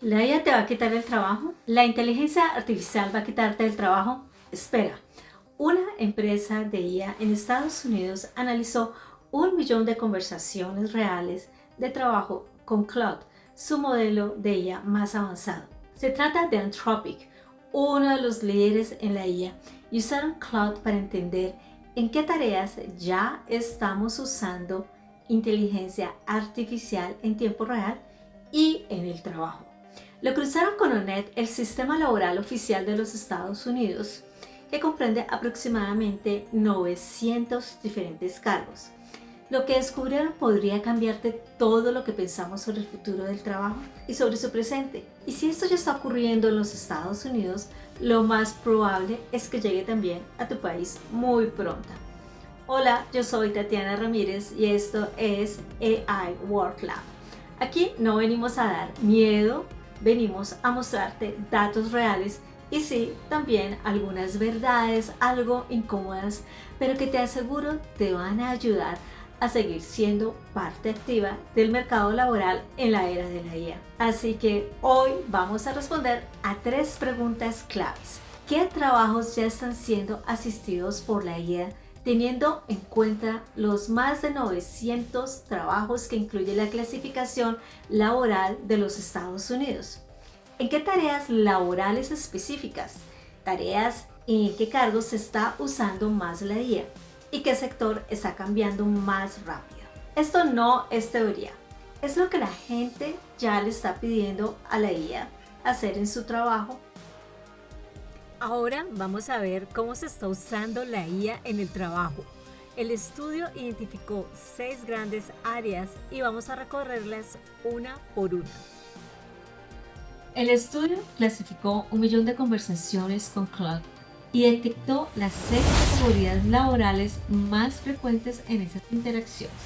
¿La IA te va a quitar el trabajo? ¿La inteligencia artificial va a quitarte el trabajo? Espera, una empresa de IA en Estados Unidos analizó 1 millón de conversaciones reales de trabajo con Claude, su modelo de IA más avanzado. Se trata de Anthropic, uno de los líderes en la IA, y usaron Claude para entender en qué tareas ya estamos usando inteligencia artificial en tiempo real y en el trabajo. Lo cruzaron con ONET, el sistema laboral oficial de los Estados Unidos, que comprende aproximadamente 900 diferentes cargos. Lo que descubrieron podría cambiarte todo lo que pensamos sobre el futuro del trabajo y sobre su presente. Y si esto ya está ocurriendo en los Estados Unidos, lo más probable es que llegue también a tu país muy pronto. Hola, yo soy Tatiana Ramírez y esto es AI Work Lab. Aquí no venimos a dar miedo, venimos a mostrarte datos reales y sí, también algunas verdades algo incómodas, pero que te aseguro te van a ayudar a seguir siendo parte activa del mercado laboral en la era de la IA. Así que hoy vamos a responder a 3 preguntas claves. ¿Qué trabajos ya están siendo asistidos por la IA? Teniendo en cuenta los más de 900 trabajos que incluye la clasificación laboral de los Estados Unidos. ¿En qué tareas laborales específicas, tareas y en qué cargos se está usando más la IA? ¿Y qué sector está cambiando más rápido? Esto no es teoría, es lo que la gente ya le está pidiendo a la IA hacer en su trabajo. Ahora vamos a ver cómo se está usando la IA en el trabajo. El estudio identificó 6 grandes áreas y vamos a recorrerlas una por una. El estudio clasificó 1 millón de conversaciones con Claude y detectó las 6 categorías laborales más frecuentes en esas interacciones.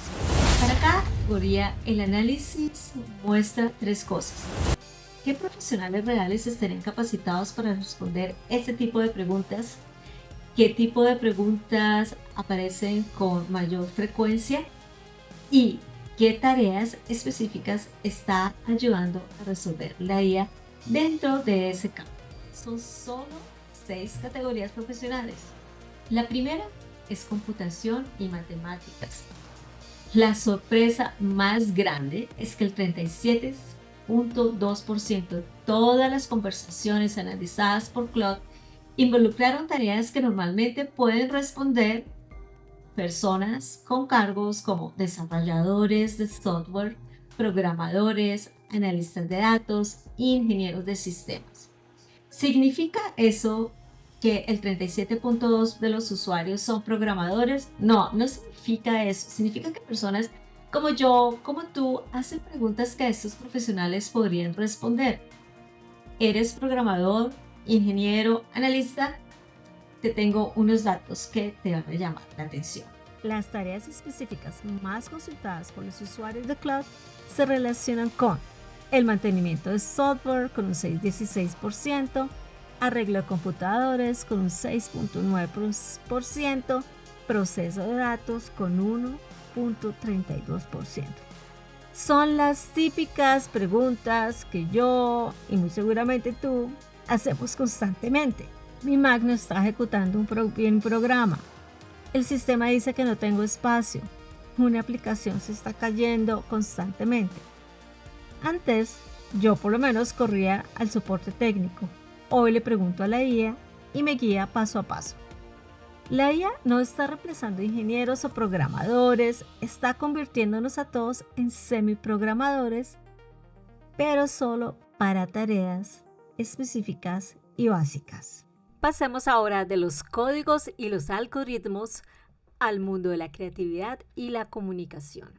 Para cada categoría, el análisis muestra 3 cosas. ¿Qué profesionales reales estarían capacitados para responder este tipo de preguntas? ¿Qué tipo de preguntas aparecen con mayor frecuencia? ¿Y qué tareas específicas está ayudando a resolver la IA dentro de ese campo? Son solo 6 categorías profesionales. La primera es computación y matemáticas. La sorpresa más grande es que el 37.2% de todas las conversaciones analizadas por Claude involucraron tareas que normalmente pueden responder personas con cargos como desarrolladores de software, programadores, analistas de datos, ingenieros de sistemas. ¿Significa eso que el 37.2% de los usuarios son programadores? No, no significa eso. Significa que personas como yo, como tú, hacen preguntas que estos profesionales podrían responder. ¿Eres programador, ingeniero, analista? Te tengo unos datos que te van a llamar la atención. Las tareas específicas más consultadas por los usuarios de Cloud se relacionan con el mantenimiento de software con un 6,16%, arreglo de computadores con un 6,9%, proceso de datos con 1,32%. Son las típicas preguntas que yo y muy seguramente tú hacemos constantemente. Mi Mac no está ejecutando un programa. El sistema dice que no tengo espacio. Una aplicación se está cayendo constantemente. Antes, yo por lo menos corría al soporte técnico. Hoy le pregunto a la IA y me guía paso a paso. La IA no está reemplazando ingenieros o programadores, está convirtiéndonos a todos en semiprogramadores, pero solo para tareas específicas y básicas. Pasemos ahora de los códigos y los algoritmos al mundo de la creatividad y la comunicación.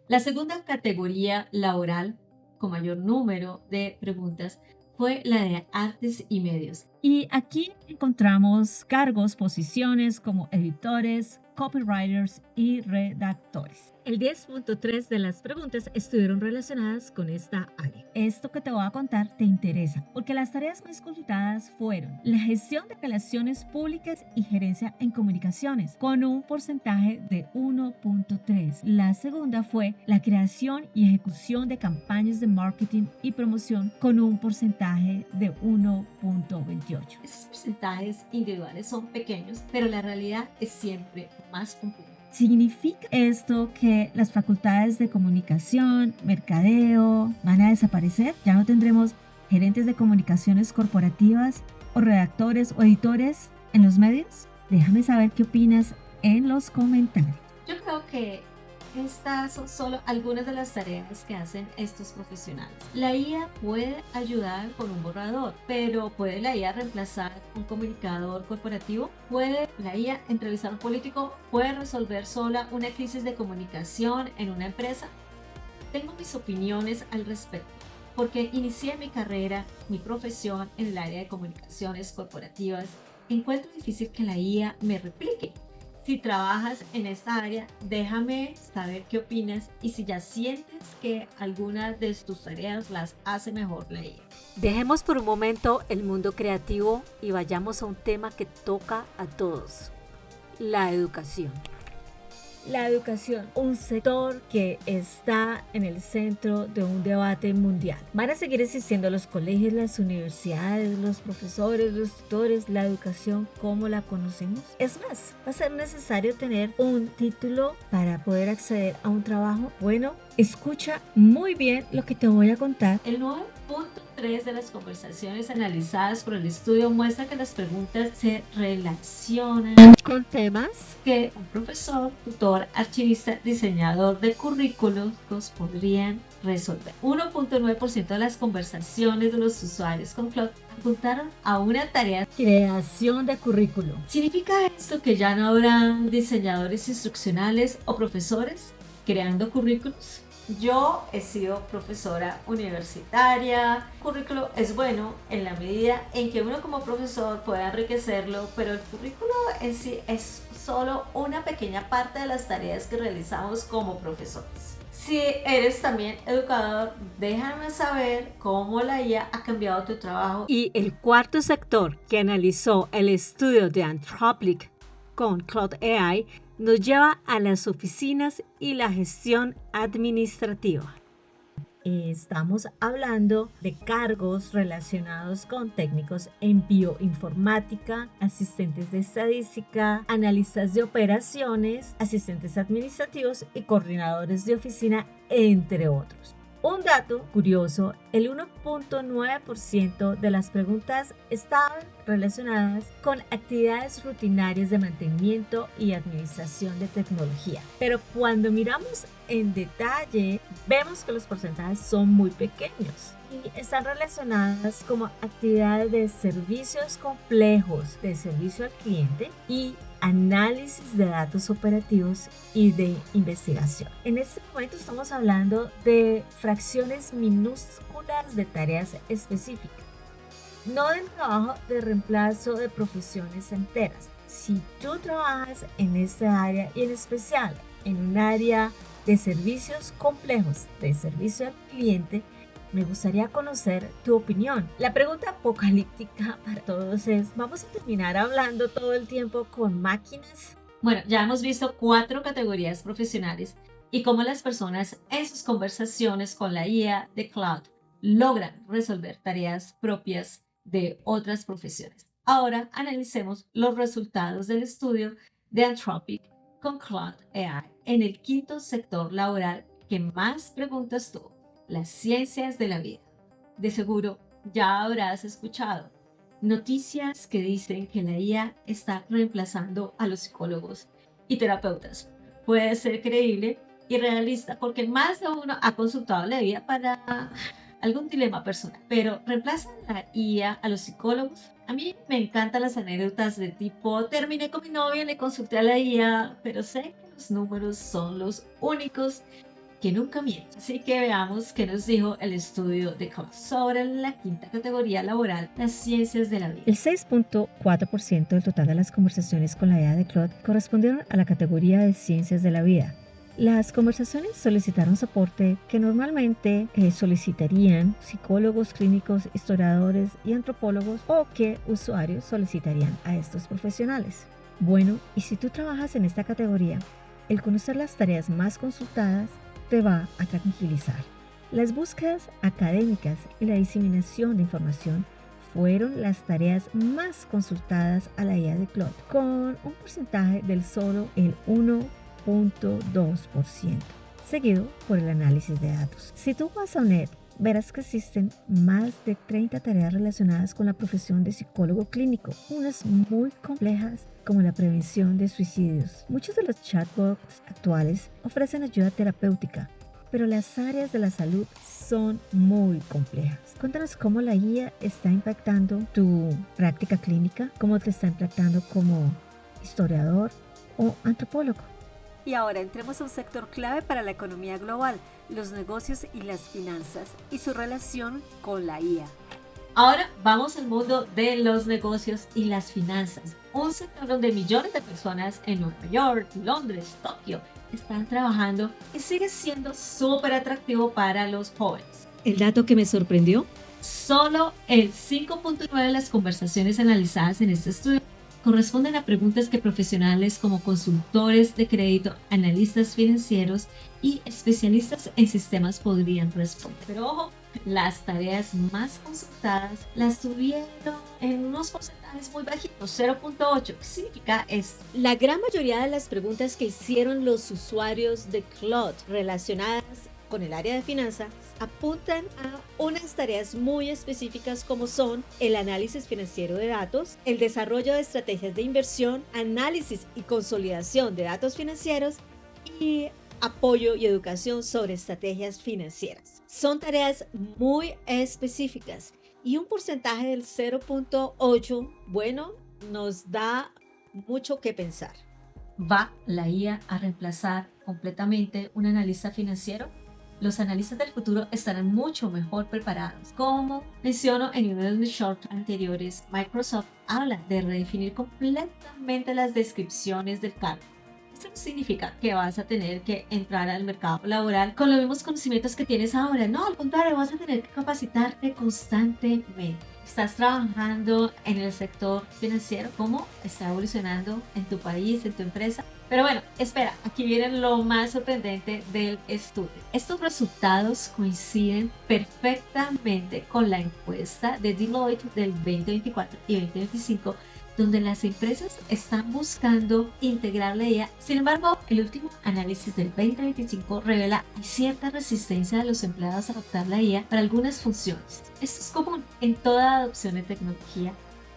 La segunda categoría laboral con mayor número de preguntas fue la de artes y medios. Y aquí encontramos cargos, posiciones como editores, copywriters y redactores. El 10.3 de las preguntas estuvieron relacionadas con esta área. Esto que te voy a contar te interesa porque las tareas más consultadas fueron la gestión de relaciones públicas y gerencia en comunicaciones con un porcentaje de 1.3. La segunda fue la creación y ejecución de campañas de marketing y promoción con un porcentaje de 1.28. Esos porcentajes individuales son pequeños, pero la realidad es siempre más compleja. ¿Significa esto que las facultades de comunicación, mercadeo van a desaparecer? ¿Ya no tendremos gerentes de comunicaciones corporativas o redactores o editores en los medios? Déjame saber qué opinas en los comentarios. Yo creo que estas son solo algunas de las tareas que hacen estos profesionales. La IA puede ayudar con un borrador, pero ¿puede la IA reemplazar un comunicador corporativo? ¿Puede la IA entrevistar a un político? ¿Puede resolver sola una crisis de comunicación en una empresa? Tengo mis opiniones al respecto, porque inicié mi carrera, mi profesión en el área de comunicaciones corporativas. Encuentro difícil que la IA me replique. Si trabajas en esta área, déjame saber qué opinas y si ya sientes que alguna de tus tareas las hace mejor la IA. Dejemos por un momento el mundo creativo y vayamos a un tema que toca a todos, la educación. La educación, un sector que está en el centro de un debate mundial. ¿Van a seguir existiendo los colegios, las universidades, los profesores, los tutores, la educación como la conocemos? Es más, ¿va a ser necesario tener un título para poder acceder a un trabajo? Bueno, escucha muy bien lo que te voy a contar. El 9.3 de las conversaciones analizadas por el estudio muestra que las preguntas se relacionan Con temas que un profesor, tutor, archivista, diseñador de currículos podrían resolver. 1.9% de las conversaciones de los usuarios con Claude apuntaron a una tarea. Creación de currículo. ¿Significa esto que ya no habrán diseñadores instruccionales o profesores creando currículos? Yo he sido profesora universitaria. El currículo es bueno en la medida en que uno como profesor puede enriquecerlo, pero el currículo en sí es solo una pequeña parte de las tareas que realizamos como profesores. Si eres también educador, déjame saber cómo la IA ha cambiado tu trabajo. y el cuarto sector que analizó el estudio de Anthropic con Cloud AI nos lleva a las oficinas y la gestión administrativa. Estamos hablando de cargos relacionados con técnicos en bioinformática, asistentes de estadística, analistas de operaciones, asistentes administrativos y coordinadores de oficina, entre otros. Un dato curioso, el 1.9% de las preguntas estaban relacionadas con actividades rutinarias de mantenimiento y administración de tecnología. Pero cuando miramos en detalle, vemos que los porcentajes son muy pequeños y están relacionadas como actividades de servicios complejos de servicio al cliente y análisis de datos operativos y de investigación. En este momento estamos hablando de fracciones minúsculas de tareas específicas, no del trabajo de reemplazo de profesiones enteras. Si tú trabajas en esta área y en especial en un área de servicios complejos de servicio al cliente, me gustaría conocer tu opinión. La pregunta apocalíptica para todos es, ¿vamos a terminar hablando todo el tiempo con máquinas? Bueno, ya hemos visto 4 categorías profesionales y cómo las personas en sus conversaciones con la IA de Cloud logran resolver tareas propias de otras profesiones. Ahora analicemos los resultados del estudio de Anthropic con Cloud AI en el quinto sector laboral que más preguntas tuvo: las ciencias de la vida. De seguro ya habrás escuchado noticias que dicen que la IA está reemplazando a los psicólogos y terapeutas. Puede ser creíble y realista porque más de uno ha consultado la IA para algún dilema personal. Pero ¿reemplaza la IA a los psicólogos? A mí me encantan las anécdotas de tipo: terminé con mi novia, le consulté a la IA, pero sé que los números son los únicos que nunca miente. Así que veamos qué nos dijo el estudio de Claude sobre la quinta categoría laboral, las ciencias de la vida. El 6.4% del total de las conversaciones con la IA de Claude correspondieron a la categoría de ciencias de la vida. Las conversaciones solicitaron soporte que normalmente solicitarían psicólogos clínicos, historiadores y antropólogos, o que usuarios solicitarían a estos profesionales. Bueno, y si tú trabajas en esta categoría, el conocer las tareas más consultadas te va a tranquilizar. Las búsquedas académicas y la diseminación de información fueron las tareas más consultadas a la IA de Claude, con un porcentaje del solo el 1.2%, seguido por el análisis de datos. Si tú vas a UNED, verás que existen más de 30 tareas relacionadas con la profesión de psicólogo clínico, unas muy complejas como la prevención de suicidios. Muchos de los chatbots actuales ofrecen ayuda terapéutica, pero las áreas de la salud son muy complejas. Cuéntanos cómo la IA está impactando tu práctica clínica, cómo te está impactando como historiador o antropólogo. Y ahora entremos a un sector clave para la economía global, los negocios y las finanzas y su relación con la IA. Ahora vamos al mundo de los negocios y las finanzas, un sector donde millones de personas en Nueva York, Londres, Tokio están trabajando y sigue siendo súper atractivo para los jóvenes. El dato que me sorprendió: solo el 5.9% de las conversaciones analizadas en este estudio corresponden a preguntas que profesionales como consultores de crédito, analistas financieros y especialistas en sistemas podrían responder. Pero ojo, las tareas más consultadas las tuvieron en unos porcentajes muy bajitos, 0.8%. ¿Qué significa esto? La gran mayoría de las preguntas que hicieron los usuarios de Claude relacionadas con el área de finanzas apuntan a unas tareas muy específicas como son el análisis financiero de datos, el desarrollo de estrategias de inversión, análisis y consolidación de datos financieros y apoyo y educación sobre estrategias financieras. Son tareas muy específicas y un porcentaje del 0.8%, bueno, nos da mucho que pensar. ¿Va la IA a reemplazar completamente un analista financiero? Los analistas del futuro estarán mucho mejor preparados. Como menciono en uno de mis shorts anteriores, Microsoft habla de redefinir completamente las descripciones del cargo. Esto no significa que vas a tener que entrar al mercado laboral con los mismos conocimientos que tienes ahora. No, al contrario, vas a tener que capacitarte constantemente. ¿Estás trabajando en el sector financiero? ¿Cómo está evolucionando en tu país, en tu empresa? Pero bueno, espera, aquí viene lo más sorprendente del estudio. Estos resultados coinciden perfectamente con la encuesta de Deloitte del 2024 y 2025, donde las empresas están buscando integrar la IA. Sin embargo, el último análisis del 2025 revela que hay cierta resistencia de los empleados a adoptar la IA para algunas funciones. Esto es común en toda adopción de tecnología,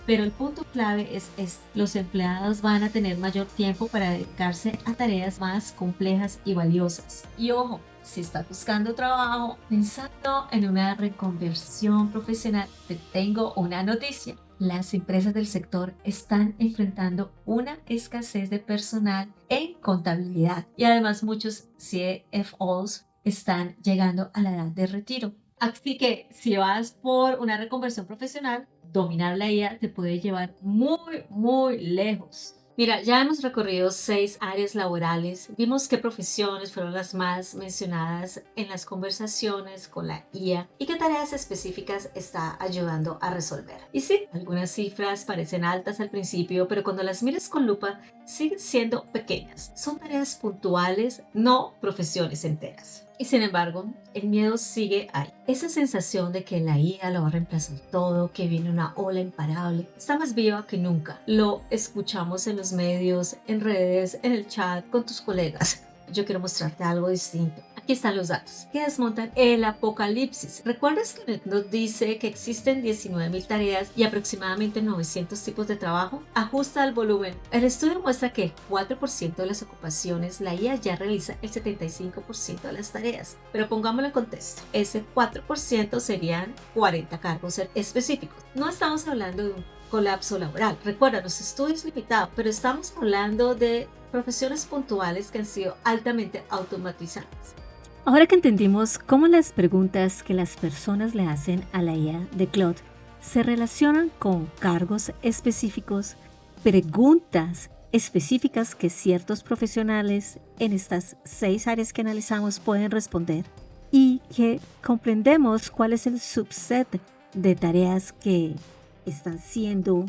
pero el punto clave es este: los empleados van a tener mayor tiempo para dedicarse a tareas más complejas y valiosas. Y ojo, si estás buscando trabajo pensando en una reconversión profesional, te tengo una noticia. Las empresas del sector están enfrentando una escasez de personal en contabilidad y además muchos CFOs están llegando a la edad de retiro. Así que si vas por una reconversión profesional, dominar la IA te puede llevar muy lejos. Mira, ya hemos recorrido 6 áreas laborales, vimos qué profesiones fueron las más mencionadas en las conversaciones con la IA y qué tareas específicas está ayudando a resolver. Y sí, algunas cifras parecen altas al principio, pero cuando las miras con lupa siguen siendo pequeñas. Son tareas puntuales, no profesiones enteras. Y sin embargo, el miedo sigue ahí. Esa sensación de que la IA lo va a reemplazar todo, que viene una ola imparable, está más viva que nunca. Lo escuchamos en los medios, en redes, en el chat, con tus colegas. Yo quiero mostrarte algo distinto. Aquí están los datos que desmontan el apocalipsis. ¿Recuerdas que nos dice que existen 19.000 tareas y aproximadamente 900 tipos de trabajo? Ajusta el volumen. El estudio muestra que el 4% de las ocupaciones la IA ya realiza el 75% de las tareas. Pero pongámoslo en contexto. Ese 4% serían 40 cargos específicos. No estamos hablando de un colapso laboral. Recuerda, los estudios limitados, pero estamos hablando de profesiones puntuales que han sido altamente automatizadas. Ahora que entendimos cómo las preguntas que las personas le hacen a la IA de Claude se relacionan con cargos específicos, preguntas específicas que ciertos profesionales en estas 6 áreas que analizamos pueden responder, y que comprendemos cuál es el subset de tareas que están siendo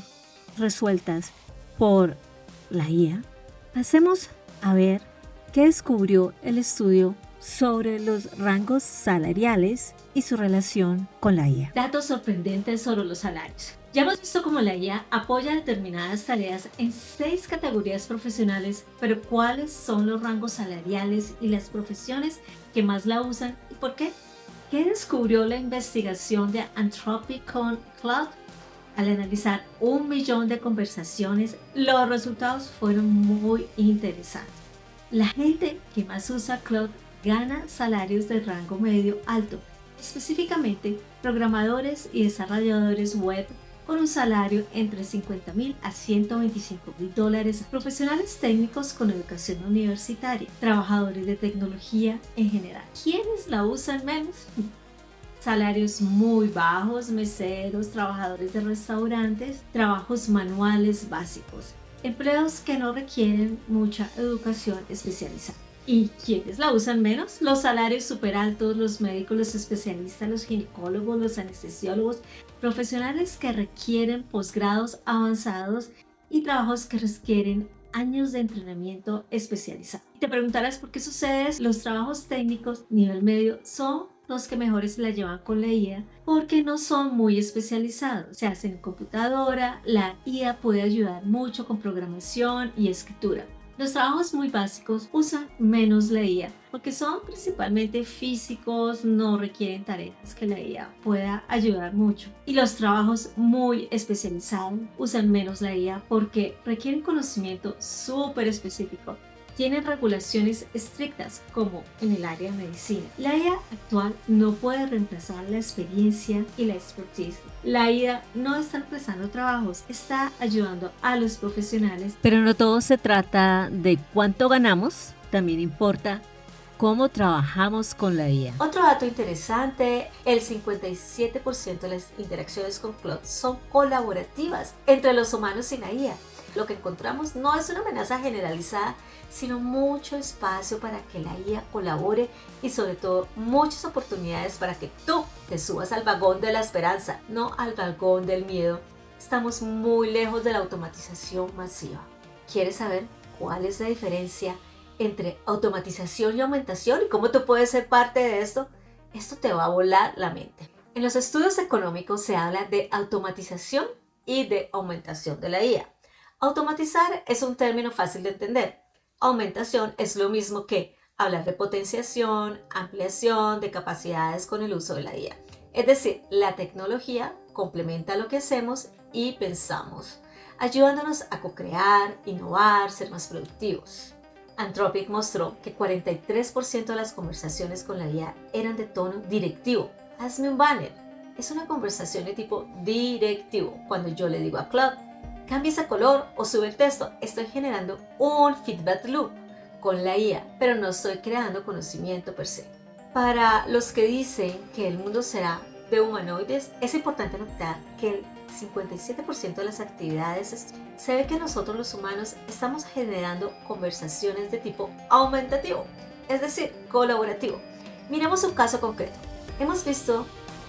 resueltas por la IA, pasemos a ver qué descubrió el estudio sobre los rangos salariales y su relación con la IA. Datos sorprendentes sobre los salarios. Ya hemos visto cómo la IA apoya determinadas tareas en 6 categorías profesionales, pero ¿cuáles son los rangos salariales y las profesiones que más la usan y por qué? ¿Qué descubrió la investigación de Anthropic con Claude? Al analizar 1 millón de conversaciones, los resultados fueron muy interesantes. La gente que más usa Claude gana salarios de rango medio alto, específicamente programadores y desarrolladores web con un salario entre $50,000 a $125,000, profesionales técnicos con educación universitaria, trabajadores de tecnología en general. ¿Quiénes la usan menos? Salarios muy bajos, meseros, trabajadores de restaurantes, trabajos manuales básicos, empleos que no requieren mucha educación especializada. ¿Y quiénes la usan menos? Los salarios súper altos, los médicos, los especialistas, los ginecólogos, los anestesiólogos, profesionales que requieren posgrados avanzados y trabajos que requieren años de entrenamiento especializado. Y te preguntarás por qué sucede eso. Los trabajos técnicos nivel medio son los que mejores se la llevan con la IA porque no son muy especializados. Se hacen en computadora, la IA puede ayudar mucho con programación y escritura. Los trabajos muy básicos usan menos la IA porque son principalmente físicos, no requieren tareas que la IA pueda ayudar mucho. Y los trabajos muy especializados usan menos la IA porque requieren conocimiento súper específico. Tienen regulaciones estrictas como en el área de medicina. La IA actual no puede reemplazar la experiencia y la expertise. La IA no está reemplazando trabajos, está ayudando a los profesionales. Pero no todo se trata de cuánto ganamos, también importa cómo trabajamos con la IA. Otro dato interesante, el 57% de las interacciones con Claude son colaborativas entre los humanos y la IA. Lo que encontramos no es una amenaza generalizada, sino mucho espacio para que la IA colabore y sobre todo muchas oportunidades para que tú te subas al vagón de la esperanza, no al vagón del miedo. Estamos muy lejos de la automatización masiva. ¿Quieres saber cuál es la diferencia entre automatización y aumentación y cómo tú puedes ser parte de esto? Esto te va a volar la mente. En los estudios económicos se habla de automatización y de aumentación de la IA. Automatizar es un término fácil de entender. Aumentación es lo mismo que hablar de potenciación, ampliación de capacidades con el uso de la IA. Es decir, la tecnología complementa lo que hacemos y pensamos, ayudándonos a co-crear, innovar, ser más productivos. Anthropic mostró que 43% de las conversaciones con la IA eran de tono directivo. Hazme un banner. Es una conversación de tipo directivo. Cuando yo le digo a Claude, cambia ese color o sube el texto, estoy generando un feedback loop con la IA, pero no estoy creando conocimiento per se. Para los que dicen que el mundo será de humanoides, es importante notar que el 57% de las actividades se ve que nosotros los humanos estamos generando conversaciones de tipo aumentativo, es decir, colaborativo. Miremos un caso concreto. Hemos visto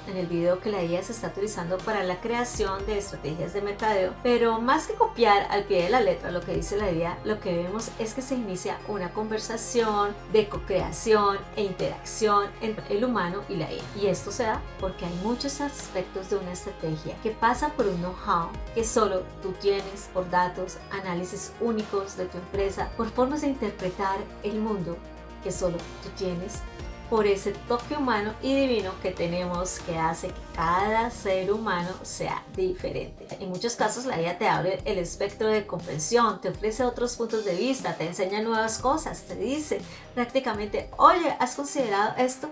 en el video que la IA se está utilizando para la creación de estrategias de mercadeo, pero más que copiar al pie de la letra lo que dice la IA, lo que vemos es que se inicia una conversación de co-creación e interacción entre el humano y la IA. Y esto se da porque hay muchos aspectos de una estrategia que pasan por un know-how que solo tú tienes, por datos, análisis únicos de tu empresa, por formas de interpretar el mundo que solo tú tienes, por ese toque humano y divino que tenemos que hace que cada ser humano sea diferente. En muchos casos la IA te abre el espectro de comprensión, te ofrece otros puntos de vista, te enseña nuevas cosas, te dice prácticamente, oye, ¿has considerado esto?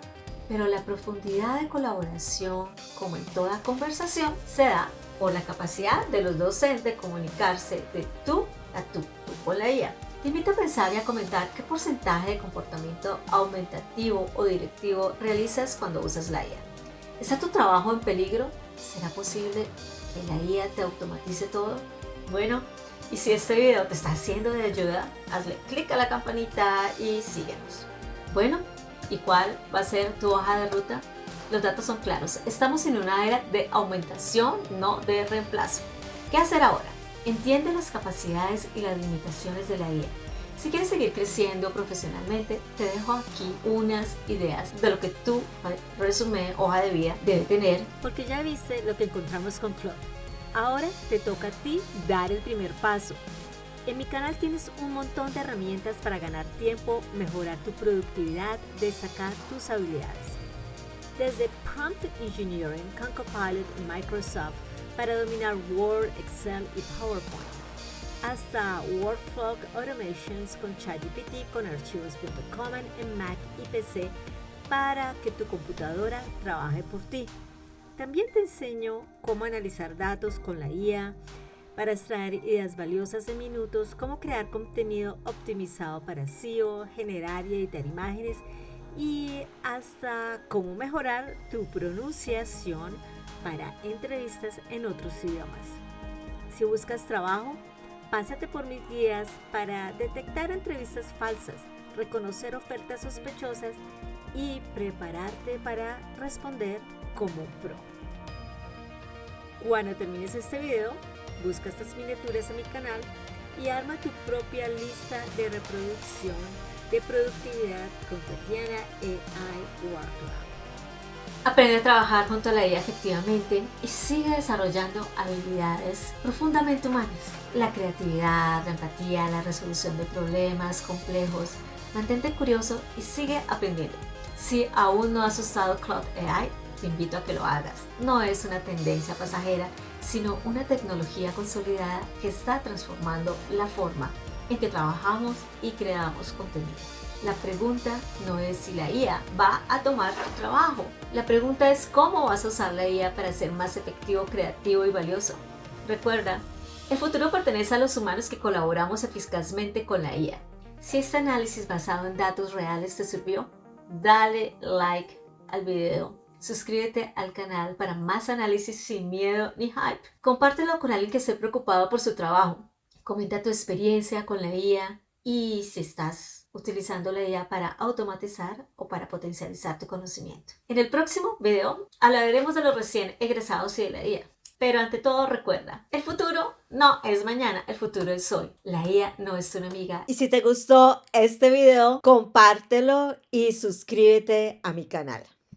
Pero la profundidad de colaboración, como en toda conversación, se da por la capacidad de los dos de comunicarse de tú a tú con la IA. Te invito a pensar y a comentar qué porcentaje de comportamiento aumentativo o directivo realizas cuando usas la IA. ¿Está tu trabajo en peligro? ¿Será posible que la IA te automatice todo? Bueno, y si este video te está haciendo de ayuda, hazle clic a la campanita y síguenos. Bueno, ¿y cuál va a ser tu hoja de ruta? Los datos son claros. Estamos en una era de aumentación, no de reemplazo. ¿Qué hacer ahora? Entiende las capacidades y las limitaciones de la IA. Si quieres seguir creciendo profesionalmente, te dejo aquí unas ideas de lo que tu resumen, hoja de vida, debe tener. Porque ya viste lo que encontramos con Claude. Ahora te toca a ti dar el primer paso. En mi canal tienes un montón de herramientas para ganar tiempo, mejorar tu productividad, destacar tus habilidades. Desde Prompt Engineering con Copilot y Microsoft para dominar Word, Excel y PowerPoint, hasta Workflow Automations con ChatGPT con archivos.com en Mac y PC para que tu computadora trabaje por ti. También te enseño cómo analizar datos con la IA para extraer ideas valiosas en minutos, cómo crear contenido optimizado para SEO, generar y editar imágenes y hasta cómo mejorar tu pronunciación para entrevistas en otros idiomas. Si buscas trabajo, pásate por mis guías para detectar entrevistas falsas, reconocer ofertas sospechosas y prepararte para responder como pro. Cuando termines este video, busca estas miniaturas en mi canal y arma tu propia lista de reproducción de productividad con Tatiana AI Workflow. Aprende a trabajar junto a la IA efectivamente y sigue desarrollando habilidades profundamente humanas. La creatividad, la empatía, la resolución de problemas complejos. Mantente curioso y sigue aprendiendo. Si aún no has usado Claude AI, te invito a que lo hagas. No es una tendencia pasajera, sino una tecnología consolidada que está transformando la forma en que trabajamos y creamos contenido. La pregunta no es si la IA va a tomar tu trabajo. La pregunta es cómo vas a usar la IA para ser más efectivo, creativo y valioso. Recuerda, el futuro pertenece a los humanos que colaboramos eficazmente con la IA. Si este análisis basado en datos reales te sirvió, dale like al video. Suscríbete al canal para más análisis sin miedo ni hype. Compártelo con alguien que esté preocupado por su trabajo. Comenta tu experiencia con la IA y si estás utilizando la IA para automatizar o para potencializar tu conocimiento. En el próximo video hablaremos de los recién egresados y de la IA. Pero ante todo recuerda, el futuro no es mañana, el futuro es hoy. La IA no es una amiga. Y si te gustó este video, compártelo y suscríbete a mi canal.